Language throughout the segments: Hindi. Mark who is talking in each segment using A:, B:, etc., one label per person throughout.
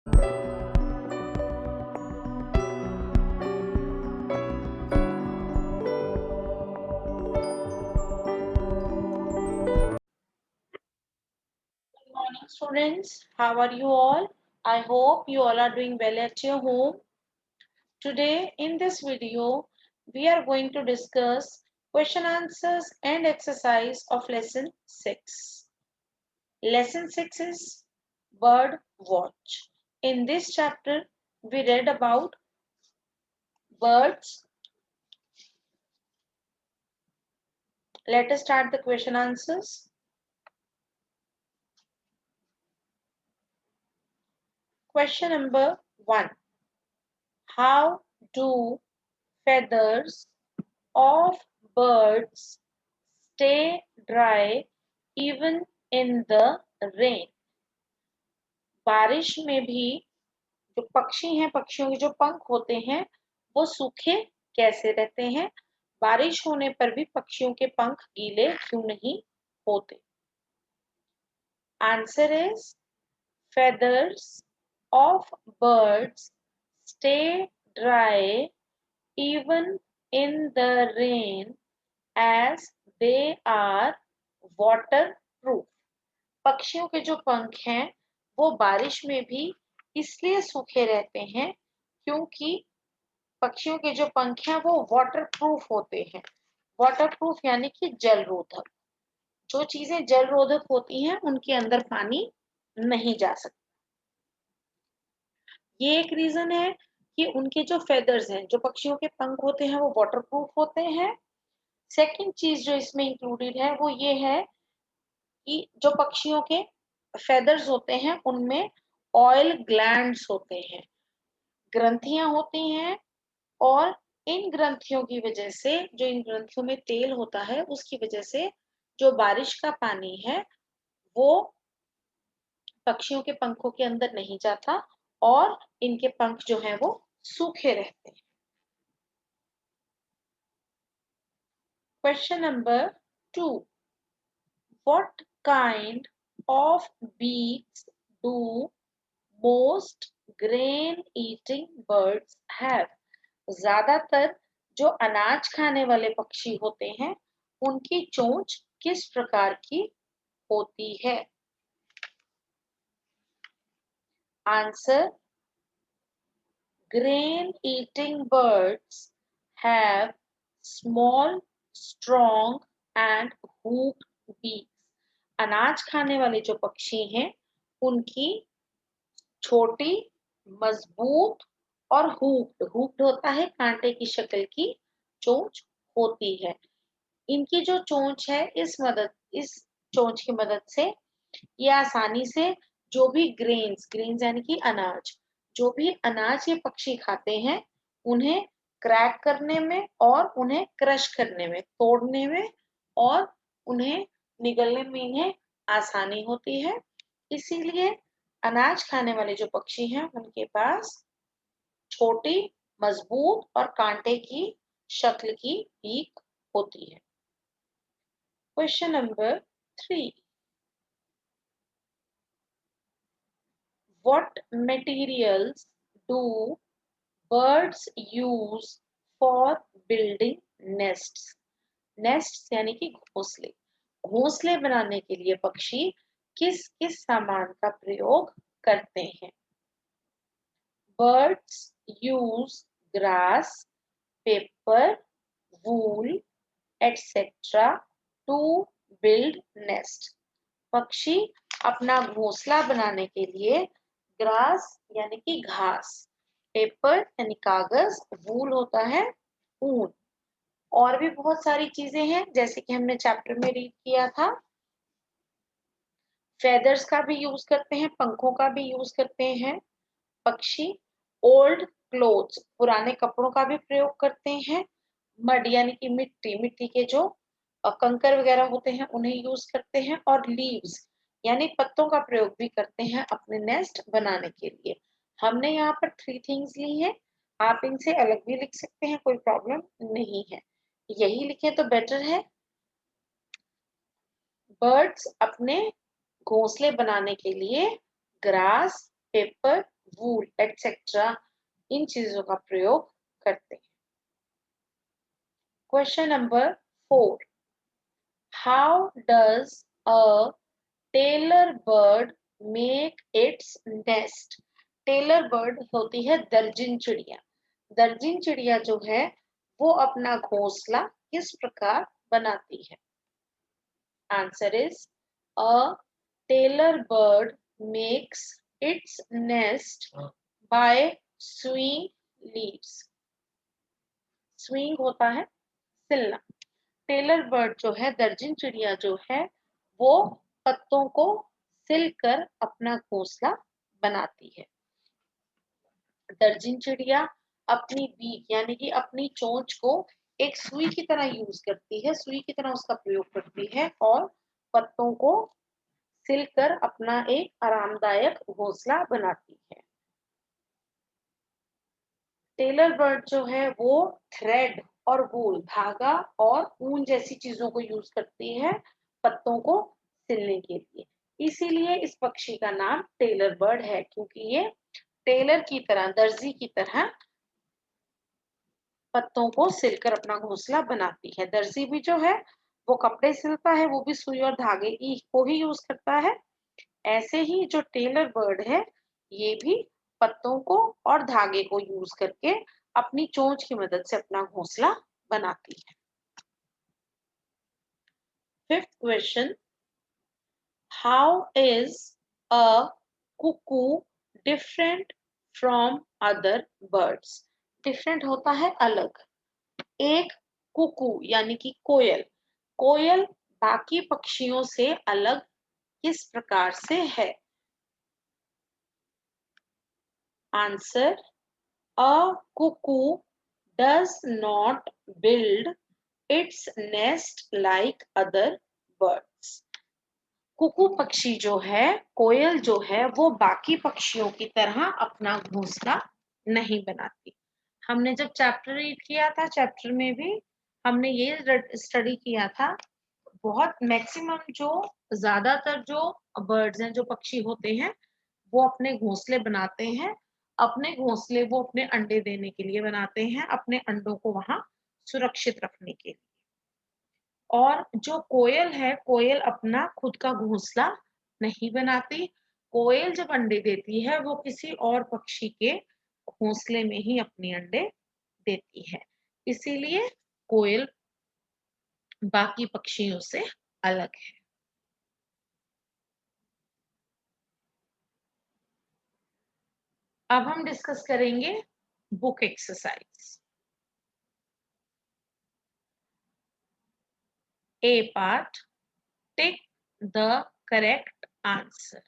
A: Morning students, how are you all? I hope you all are doing well at your home. Today in this video, we are going to discuss question answers and exercise of lesson 6. Lesson 6 is bird watch. In this chapter, we read about birds. Let us start the question answers. Question number 1. How do feathers of birds stay dry even in the rain? बारिश में भी जो पक्षी हैं, पक्षियों के जो पंख होते हैं वो सूखे कैसे रहते हैं? बारिश होने पर भी पक्षियों के पंख गीले क्यों नहीं होते? Answer is feathers of birds stay dry even in the rain as they are waterproof. पक्षियों के जो पंख हैं वो बारिश में भी इसलिए सूखे रहते हैं क्योंकि पक्षियों के जो पंख हैं वो वाटरप्रूफ होते हैं। वाटरप्रूफ यानी कि जल रोधक। जो चीजें जल रोधक होती हैं उनके अंदर पानी नहीं जा सकता। ये एक रीजन है कि उनके जो फेदर्स हैं, जो पक्षियों के पंख होते हैं वो वाटरप्रूफ होते हैं। सेकंड चीज जो इसमें इंक्लूडेड है वो ये है कि जो पक्षियों के फेदर्स होते हैं उनमें ऑयल ग्लैंड्स होते हैं, ग्रंथियां होती हैं, और इन ग्रंथियों की वजह से, जो इन ग्रंथियों में तेल होता है उसकी वजह से जो बारिश का पानी है वो पक्षियों के पंखों के अंदर नहीं जाता और इनके पंख जो हैं वो सूखे रहते हैं। Question number 2. What kind of beaks do most grain-eating birds have? ज्यादातर जो अनाज खाने वाले पक्षी होते हैं उनकी चोंच किस प्रकार की होती है? Answer: grain-eating birds have small, strong and hooked beaks. अनाज खाने वाले जो पक्षी हैं उनकी छोटी, मजबूत और हुक्ड होता है कांटे की शक्ल की चोंच होती है। इनकी जो चोंच है इस चोंच की मदद से ये आसानी से जो भी ग्रेन्स यानी कि अनाज, जो भी अनाज ये पक्षी खाते हैं उन्हें क्रैक करने में और उन्हें क्रश करने में, तोड़ने में और उन्हें निगलने में इन्हें आसानी होती है। इसीलिए अनाज खाने वाले जो पक्षी हैं उनके पास छोटी, मजबूत और कांटे की शक्ल की बीक होती है। Question number 3. What materials do birds use for building nests? Nests यानी कि घोंसले। घोंसले बनाने के लिए पक्षी किस किस सामान का प्रयोग करते हैं? Birds use grass, paper, wool, etc. to build nest. पक्षी अपना घोंसला बनाने के लिए ग्रास यानी कि घास, पेपर यानी कागज, वूल होता है ऊन, और भी बहुत सारी चीजें हैं जैसे कि हमने चैप्टर में रीड किया था। फेदर्स का भी यूज करते हैं, पंखों का भी यूज करते हैं पक्षी। ओल्ड क्लोथ्स, पुराने कपड़ों का भी प्रयोग करते हैं। मड यानी कि मिट्टी के जो कंकर वगैरह होते हैं उन्हें यूज करते हैं। और लीव्स यानी पत्तों का प्रयोग भी करते हैं अपने नेस्ट बनाने के लिए। हमने यहाँ पर 3 थिंग्स ली हैं, आप इनसे अलग भी लिख सकते हैं, कोई प्रॉब्लम नहीं है। यही लिखें तो बेटर है। बर्ड्स अपने घोंसले बनाने के लिए ग्रास, पेपर, फूल एटसेट्रा इन चीजों का प्रयोग करते हैं। Question number 4, how does a tailor bird make its nest? Tailor bird होती है दर्जिन चिड़िया। दर्जिन चिड़िया जो है वो अपना घोंसला किस प्रकार बनाती है? Answer is a tailor bird makes its nest by swing leaves. Swing होता है सिलना। टेलर बर्ड जो है, दर्जिन चिड़िया जो है, वो पत्तों को सिलकर अपना घोंसला बनाती है। दर्जिन चिड़िया अपनी बीक यानी कि अपनी चोंच को एक सुई की तरह यूज करती है, सुई की तरह उसका प्रयोग करती है और पत्तों को सिलकर अपना एक आरामदायक घोंसला बनाती है। टेलर बर्ड जो है वो थ्रेड और वूल, धागा और ऊन जैसी चीजों को यूज करती है पत्तों को सिलने के लिए। इसीलिए इस पक्षी का नाम टेलर बर्ड है, क्योंकि ये टेलर की तरह, दर्जी की तरह पत्तों को सिलकर अपना घोंसला बनाती है। दर्जी भी जो है वो कपड़े सिलता है, वो भी सुई और धागे की को ही यूज करता है। ऐसे ही जो टेलर बर्ड है ये भी पत्तों को और धागे को यूज करके अपनी चोंच की मदद से अपना घोंसला बनाती है। Fifth question, how is a cuckoo different from other birds? Different होता है अलग। एक कुकू यानी कि कोयल, कोयल बाकी पक्षियों से अलग किस प्रकार से है? Answer, a cuckoo does not build its nest like other birds. Cuckoo पक्षी जो है, कोयल जो है, वो बाकी पक्षियों की तरह अपना घोंसला नहीं बनाती। हमने जब चैप्टर रीड किया था, चैप्टर में भी हमने ये स्टडी किया था। बहुत मैक्सिमम जो ज्यादातर जो बर्ड्स हैं, जो पक्षी होते हैं, वो अपने घोंसले बनाते हैं। अपने घोंसले वो अपने अंडे देने के लिए बनाते हैं, अपने अंडों को वहां सुरक्षित रखने के लिए। और जो कोयल है, कोयल अपना खुद का घोंसला नहीं बनाती। कोयल जब अंडे देती है वो किसी और पक्षी के घोंसले में ही अपने अंडे देती है। इसीलिए कोयल बाकी पक्षियों से अलग है। अब हम डिस्कस करेंगे book exercise. A part, tick the correct answer.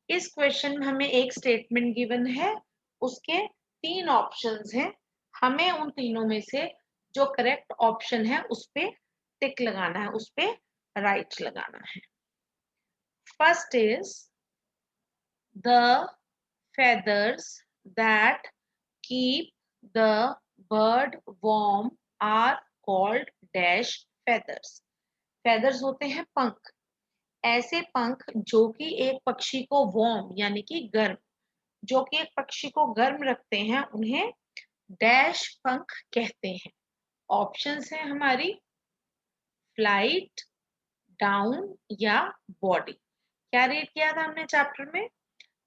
A: इस क्वेश्चन में हमें एक स्टेटमेंट गिवन है, उसके 3 ऑप्शंस हैं। हमें उन तीनों में से जो करेक्ट ऑप्शन है उस पे टिक लगाना है, उस पे राइट लगाना है। First is the feathers that keep the bird warm are called dash feathers. feathers होते हैं पंख। ऐसे पंख जो कि एक पक्षी को वार्म यानी कि गर्म, जो कि एक पक्षी को गर्म रखते हैं, उन्हें डैश पंख कहते हैं। ऑप्शंस हैं हमारी फ्लाइट, डाउन या बॉडी। क्या रीड किया था हमने चैप्टर में?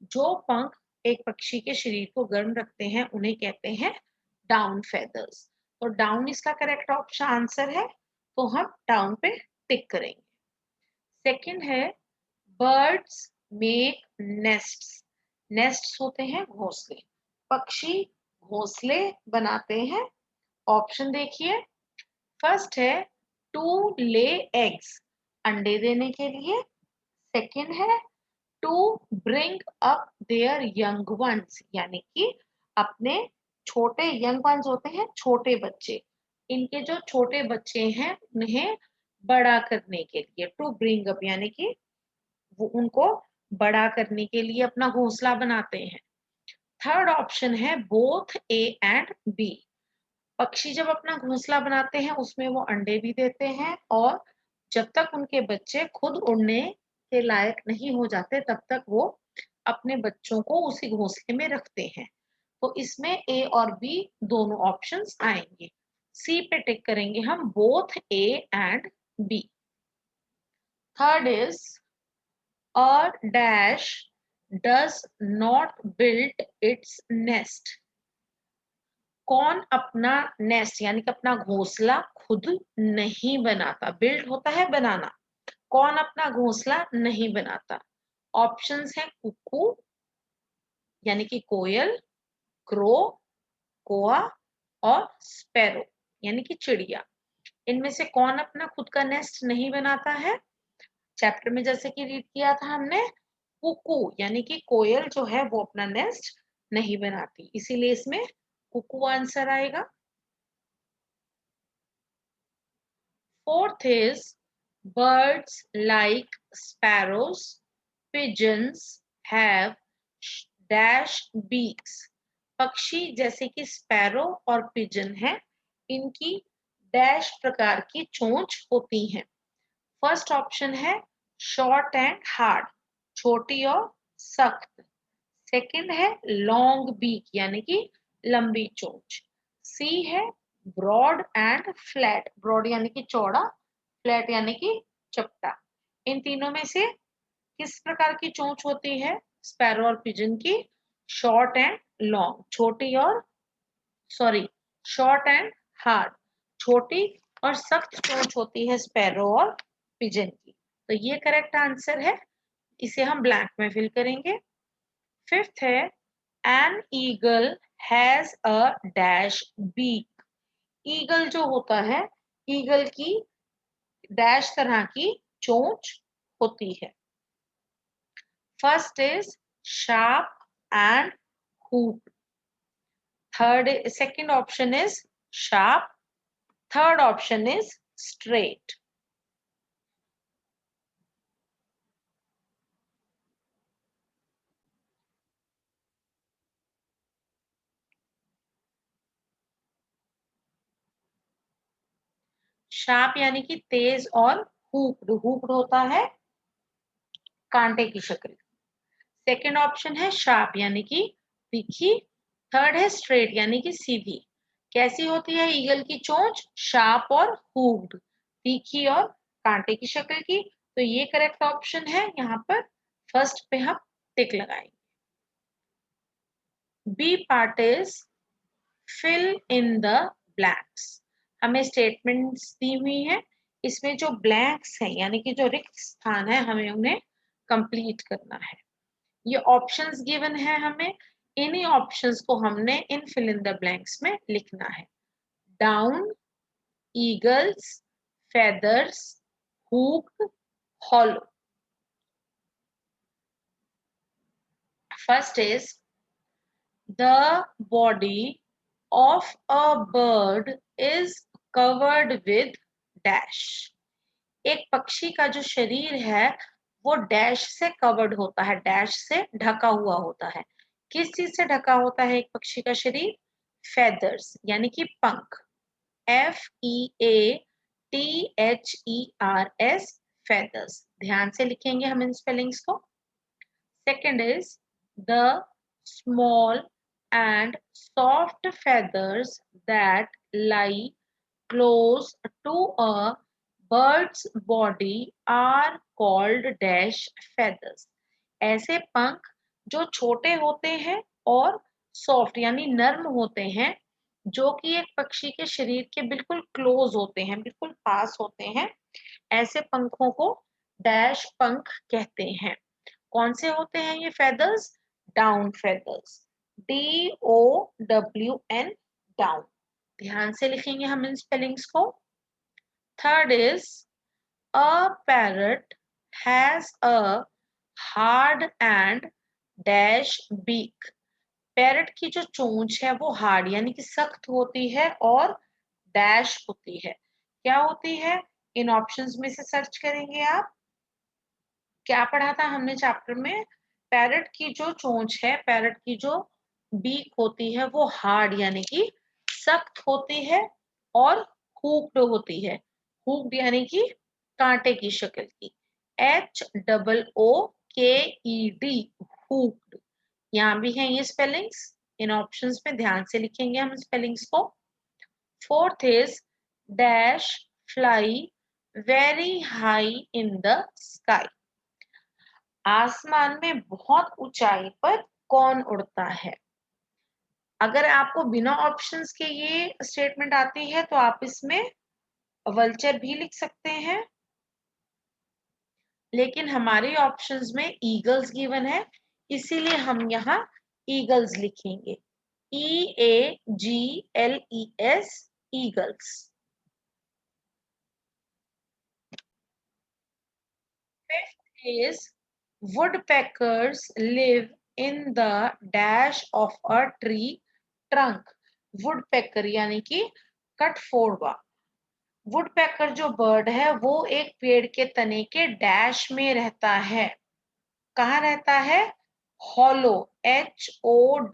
A: जो पंख एक पक्षी के शरीर को गर्म रखते हैं उन्हें कहते हैं डाउन फेदर्स। तो डाउन इसका करेक्ट ऑप्शन आंसर है, तो हम डाउन पे टिक करेंगे। सेकंड है बर्ड्स मेक नेस्ट्स। नेस्ट्स होते हैं घोंसले। पक्षी घोंसले बनाते हैं। ऑप्शन देखिए, फर्स्ट है टू ले एग्स, अंडे देने के लिए। सेकंड है to bring up their young ones, यानी कि अपने छोटे यंग वंस होते हैं, छोटे बच्चे, इनके जो छोटे बच्चे हैं उन्हें बड़ा करने के लिए। टू ब्रिंग अप यानी कि वो उनको बड़ा करने के लिए अपना घोंसला बनाते हैं। थर्ड ऑप्शन है बोथ ए एंड बी। पक्षी जब अपना घोंसला बनाते हैं उसमें वो अंडे भी देते हैं, और जब तक उनके बच्चे खुद उड़ने के लायक नहीं हो जाते तब तक वो अपने बच्चों को उसी घोंसले में रखते हैं। तो इसमें ए और बी दोनों ऑप्शंस आएंगे। सी पे टिक करेंगे हम, both A and B. Third is a dash does not build its nest. कौन अपना नेस्ट यानी कि अपना घोंसला खुद नहीं बनाता? बिल्ड होता है बनाना, कौन अपना घोंसला नहीं बनाता? ऑप्शंस हैं कुकू यानी कि कोयल, क्रो, कोआ और स्पैरो यानी कि चिड़िया। इनमें से कौन अपना खुद का नेस्ट नहीं बनाता है? चैप्टर में जैसे कि रीड किया था हमने, कुकू यानी कि कोयल जो है वो अपना नेस्ट नहीं बनाती, इसीलिए इसमें कुकू आंसर आएगा। Fourth is birds like sparrows, pigeons have dash beaks। पक्षी जैसे कि स्पैरो और पिजन है, इनकी डैश प्रकार की चोंच होती हैं। फर्स्ट ऑप्शन है शॉर्ट एंड हार्ड, छोटी और सख्त। सेकंड है लॉन्ग बीक यानी कि लंबी चोंच। सी है ब्रॉड एंड फ्लैट, ब्रॉड यानी कि चौड़ा, फ्लैट यानी कि चपटा। इन तीनों में से किस प्रकार की चोंच होती है स्पैरो और पिजन की? शॉर्ट एंड लॉन्ग, छोटी और सॉरी शॉर्ट एंड हार्ड, छोटी और सख्त चोंच होती है स्पैरो और पिजन की। तो ये करेक्ट आंसर है, इसे हम ब्लैंक में फिल करेंगे। फिफ्थ है an eagle has a dash beak. Eagle जो होता है, ईगल की डैश तरह की चोंच होती है। First is sharp and hook. Second option is sharp, third option is straight. Sharp यानी कि तेज और हुक्ड, हुक्ड होता है कांटे की शक्ल। सेकंड ऑप्शन है शार्प यानी कि तीखी। थर्ड है स्ट्रेट यानी कि सीधी। कैसी होती है ईगल की चोंच? शार्प और हुक्ड, तीखी और कांटे की शक्ल की। तो ये करेक्ट ऑप्शन है, यहाँ पर फर्स्ट पे हम टिक लगाएंगे। B part is fill in the blanks. हमें स्टेटमेंट्स दी हुई है, इसमें जो ब्लैंक्स हैं यानी कि जो रिक्त स्थान है हमें उन्हें कंप्लीट करना है। ये ऑप्शंस गिवन है हमें, इन्हीं ऑप्शंस को हमने इन फिल इन द ब्लैंक्स में लिखना है। Down, eagles, feathers, hook, hollow. First is the body of a bird is covered with dash। एक पक्षी का जो शरीर है वो डैश से कवर्ड होता है, डैश से ढका हुआ होता है। किस चीज से ढका होता है एक पक्षी का शरीर? फेदर्स यानी कि पंख। FEATHERS, feathers. ध्यान से लिखेंगे हम इन स्पेलिंग्स को। Second is the small and soft feathers that lie close to a bird's body are called dash feathers। ऐसे पंख जो छोटे होते हैं और सॉफ्ट यानी नर्म होते हैं, जो कि एक पक्षी के शरीर के बिल्कुल क्लोज होते हैं, बिल्कुल पास होते हैं, ऐसे पंखों को डैश पंख कहते हैं। कौन से होते हैं ये feathers? Down feathers, DOWN, down. ध्यान से लिखेंगे हम इन स्पेलिंग्स को। Third is a parrot has a hard and dash beak. Parrot की जो चोंच है वो हार्ड यानी कि सख्त होती है और डैश होती है। क्या होती है? इन ऑप्शंस में से सर्च करेंगे आप। क्या पढ़ा था हमने चैप्टर में? पैरट की जो चोंच है, पैरट की जो बीक होती है वो हार्ड यानी कि सख्त होती है और हुक्ड होती है। हुक्ड यानी कि कांटे की शक्ल की। HOOKED, hooked. यहाँ भी है ये स्पेलिंग्स, इन ऑप्शंस में ध्यान से लिखेंगे हम स्पेलिंग्स को. Fourth is dash fly very high in the sky. आसमान में बहुत ऊंचाई पर कौन उड़ता है? अगर आपको बिना ऑप्शंस के ये स्टेटमेंट आती है तो आप इसमें वल्चर भी लिख सकते हैं, लेकिन हमारे ऑप्शंस में ईगल्स गिवन है, इसीलिए हम यहाँ ईगल्स लिखेंगे. EAGLES, eagles. Fifth is woodpeckers live in the dash of a tree trunk. woodpecker यानी कि कठफोड़वा. woodpecker जो बर्ड है वो एक पेड़ के तने के डैश में रहता है. कहाँ रहता है? Hollow, HOLLOW,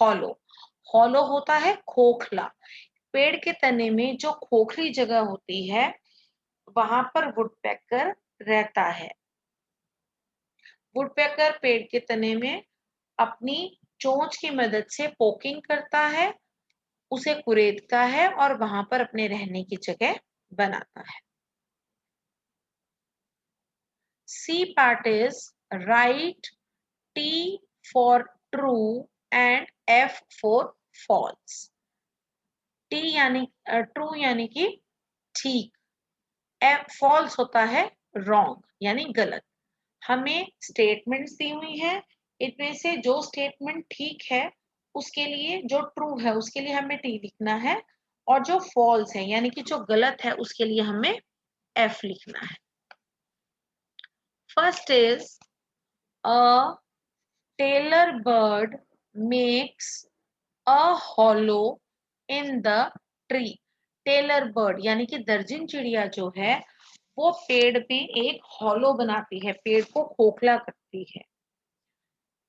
A: hollow. हॉलो होता है खोखला. पेड़ के तने में जो खोखली जगह होती है वहां पर वुडपेकर रहता है. वुडपेकर पेड़ के तने में अपनी चोंच की मदद से पोकिंग करता है, उसे कुरेदता है और वहां पर अपने रहने की जगह बनाता है. C part is right, T for true and F for false. T यानी ट्रू यानी कि ठीक, F false होता है रॉन्ग यानी गलत. हमें स्टेटमेंट्स दी हुई हैं, इनमें से जो स्टेटमेंट ठीक है उसके लिए, जो ट्रू है उसके लिए हमें टी लिखना है, और जो फॉल्स है यानी कि जो गलत है उसके लिए हमें एफ लिखना है. First is a tailor bird makes a hollow in the tree. Tailor bird यानी कि दर्जन चिड़िया जो है वो पेड़ में एक हॉलो बनाती है, पेड़ को खोखला करती है.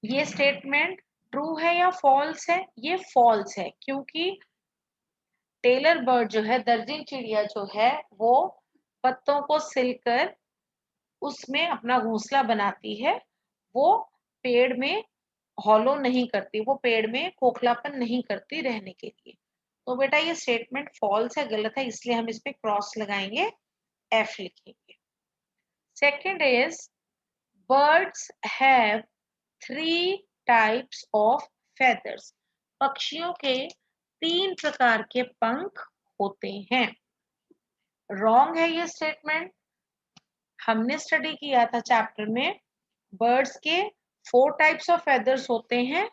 A: ये स्टेटमेंट ट्रू है या फॉल्स है? ये फॉल्स है, क्योंकि टेलर बर्ड जो है, दर्जन चिड़िया जो है, वो पत्तों को सिलकर उसमें अपना घोंसला बनाती है. वो पेड़ में हॉलो नहीं करती, वो पेड़ में खोखलापन नहीं करती रहने के लिए. तो बेटा ये स्टेटमेंट फॉल्स है, गलत है, इसलिए हम इस पे क्रॉस लगाएंगे, एफ लिखेंगे. Second is birds have 3 types of feathers. पक्षियों के 3 प्रकार के पंख होते हैं. रॉन्ग है ये स्टेटमेंट. हमने स्टडी किया था चैप्टर में, बर्ड्स के 4 टाइप्स ऑफ फेदर्स होते हैं.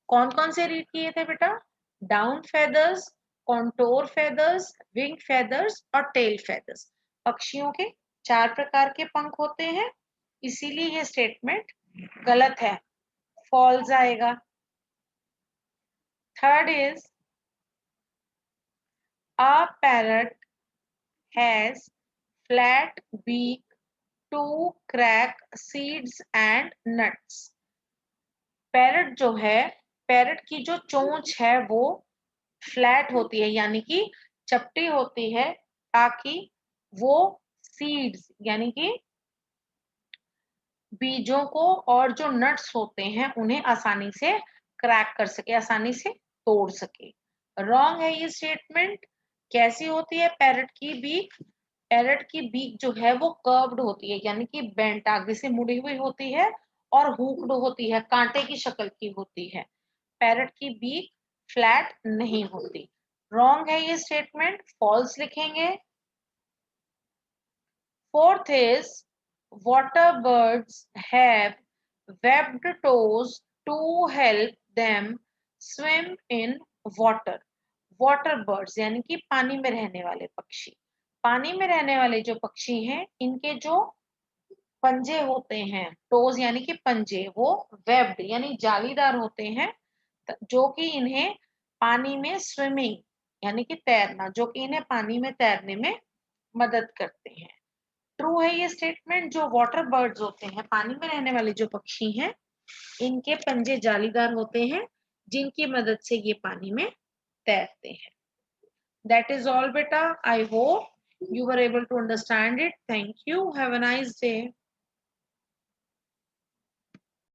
A: कौन कौन से रीड किए थे बेटा? Down feathers, contour feathers, wing feathers और टेल फेदर्स. पक्षियों के 4 प्रकार के पंख होते हैं, इसीलिए ये स्टेटमेंट गलत है, फॉल्स आएगा. Third is a parrot has flat beak to crack seeds and nuts. Parrot जो है, पैरट की जो चोंच है वो फ्लैट होती है यानी कि चपटी होती है, ताकि वो सीड्स यानी कि बीजों को और जो नट्स होते हैं उन्हें आसानी से क्रैक कर सके, आसानी से तोड़ सके. रॉन्ग है ये स्टेटमेंट. कैसी होती है पैरट की बीक? पैरट की बीक जो है वो कर्व्ड होती है यानी कि बेंट, आगे से मुड़ी हुई होती है और हुक्ड होती है, कांटे की शक्ल की होती है. पैरट की बीक फ्लैट नहीं होती. रॉन्ग है ये स्टेटमेंट, फॉल्स लिखेंगे. Fourth is water birds have webbed toes to help them swim in water. water birds यानी कि पानी में रहने वाले पक्षी. पानी में रहने वाले जो पक्षी हैं, इनके जो पंजे होते हैं, टोज यानी कि पंजे, वो वेब्ड यानी जालीदार होते हैं, जो कि इन्हें पानी में स्विमिंग यानी कि तैरना, जो कि इन्हें पानी में तैरने में मदद करते हैं. ट्रू है ये स्टेटमेंट. जो वाटर बर्ड्स होते हैं, पानी में रहने वाले जो पक्षी हैं, इनके पंजे जालीदार होते हैं, जिनकी मदद से ये पानी में तैरते हैं. दैट इज ऑल बेटा. I hope you were able to understand it. Thank you. Have a nice day.